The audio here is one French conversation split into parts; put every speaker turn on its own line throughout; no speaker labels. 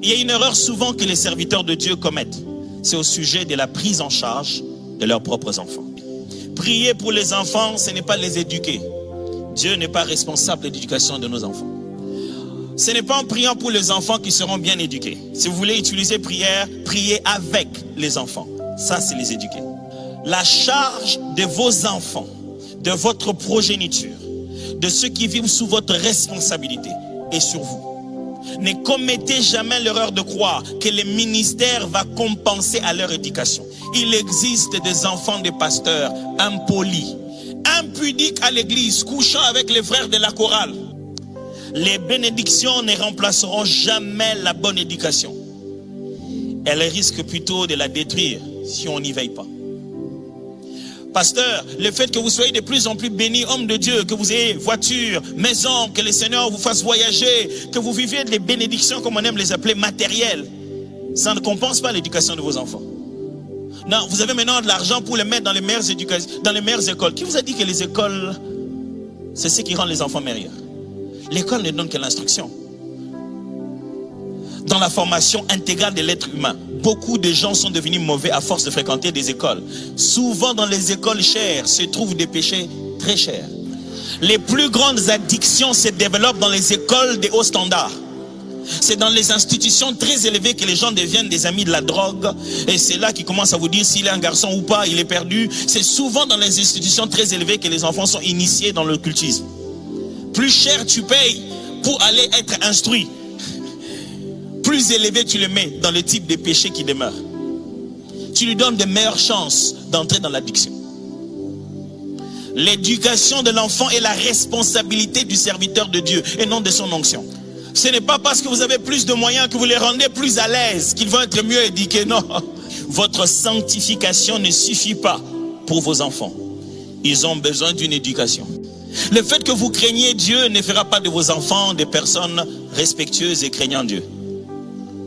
Il y a une erreur souvent que les serviteurs de Dieu commettent. C'est au sujet de la prise en charge de leurs propres enfants. Prier pour les enfants, ce n'est pas les éduquer. Dieu n'est pas responsable de l'éducation de nos enfants. Ce n'est pas en priant pour les enfants qu'ils seront bien éduqués. Si vous voulez utiliser prière, priez avec les enfants. Ça, c'est les éduquer. La charge de vos enfants, de votre progéniture, de ceux qui vivent sous votre responsabilité est sur vous. Ne commettez jamais l'erreur de croire que le ministère va compenser à leur éducation. Il existe des enfants de pasteurs impolis, impudiques à l'église, couchant avec les frères de la chorale. Les bénédictions ne remplaceront jamais la bonne éducation. Elles risquent plutôt de la détruire si on n'y veille pas. Pasteur, le fait que vous soyez de plus en plus bénis, homme de Dieu, que vous ayez voiture, maison, que le Seigneur vous fasse voyager, que vous viviez des bénédictions, comme on aime les appeler, matérielles, ça ne compense pas l'éducation de vos enfants. Non, vous avez maintenant de l'argent pour les mettre dans les meilleures écoles. Qui vous a dit que les écoles, c'est ce qui rend les enfants meilleurs? L'école ne donne que l'instruction. Dans la formation intégrale de l'être humain, beaucoup de gens sont devenus mauvais à force de fréquenter des écoles. Souvent dans les écoles chères se trouvent des péchés très chers. Les plus grandes addictions se développent dans les écoles de haut standard. C'est dans les institutions très élevées que les gens deviennent des amis de la drogue. Et c'est là qu'ils commencent à vous dire s'il est un garçon ou pas, il est perdu. C'est souvent dans les institutions très élevées que les enfants sont initiés dans l'occultisme. Plus cher tu payes pour aller être instruit, plus élevé tu le mets dans le type de péché qui demeure. Tu lui donnes de meilleures chances d'entrer dans l'addiction. L'éducation de l'enfant est la responsabilité du serviteur de Dieu et non de son onction. Ce n'est pas parce que vous avez plus de moyens que vous les rendez plus à l'aise qu'ils vont être mieux éduqués. Non. Votre sanctification ne suffit pas pour vos enfants. Ils ont besoin d'une éducation. Le fait que vous craigniez Dieu ne fera pas de vos enfants des personnes respectueuses et craignant Dieu.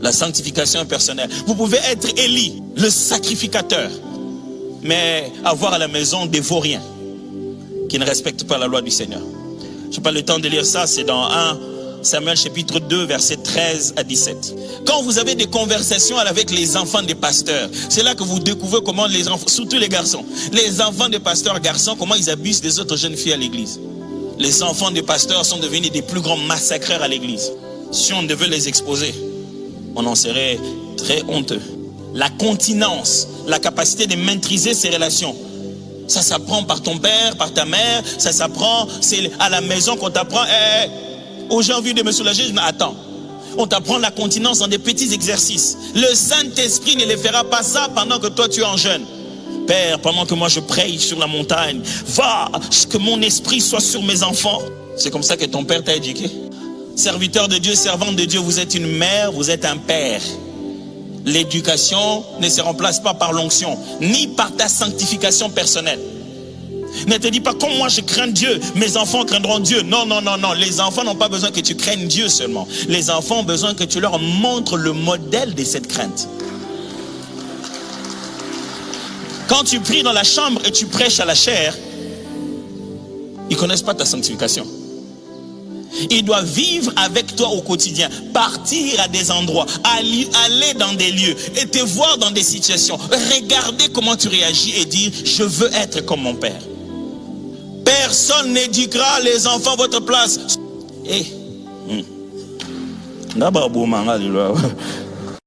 La sanctification est personnelle. Vous pouvez être Élie, le sacrificateur, mais avoir à la maison des vauriens qui ne respectent pas la loi du Seigneur. Je n'ai pas le temps de lire ça, c'est dans 1 Samuel chapitre 2, versets 13 à 17. Quand vous avez des conversations avec les enfants des pasteurs, c'est là que vous découvrez comment les enfants, surtout les garçons, les enfants des pasteurs garçons, comment ils abusent des autres jeunes filles à l'église. Les enfants des pasteurs sont devenus des plus grands massacreurs à l'église. Si on devait les exposer, on en serait très honteux. La continence, la capacité de maîtriser ses relations, ça s'apprend par ton père, par ta mère, ça s'apprend, c'est à la maison qu'on t'apprend. Oh, j'ai envie de me soulager, je dis, attends. On t'apprend la continence dans des petits exercices. Le Saint-Esprit ne le fera pas ça pendant que toi tu es en jeûne. Père, pendant que moi je prie sur la montagne, va, que mon esprit soit sur mes enfants. C'est comme ça que ton père t'a éduqué. Serviteur de Dieu, servante de Dieu, vous êtes une mère, vous êtes un père. L'éducation ne se remplace pas par l'onction, ni par ta sanctification personnelle. Ne te dis pas, comme moi je crains Dieu, mes enfants craindront Dieu. Non, non, non, non. Les enfants n'ont pas besoin que tu craignes Dieu seulement. Les enfants ont besoin que tu leur montres le modèle de cette crainte. Quand tu pries dans la chambre et tu prêches à la chair, ils ne connaissent pas ta sanctification. Ils doivent vivre avec toi au quotidien, partir à des endroits, aller dans des lieux et te voir dans des situations. Regarder comment tu réagis et dire, je veux être comme mon père. Personne n'éduquera les enfants à votre place.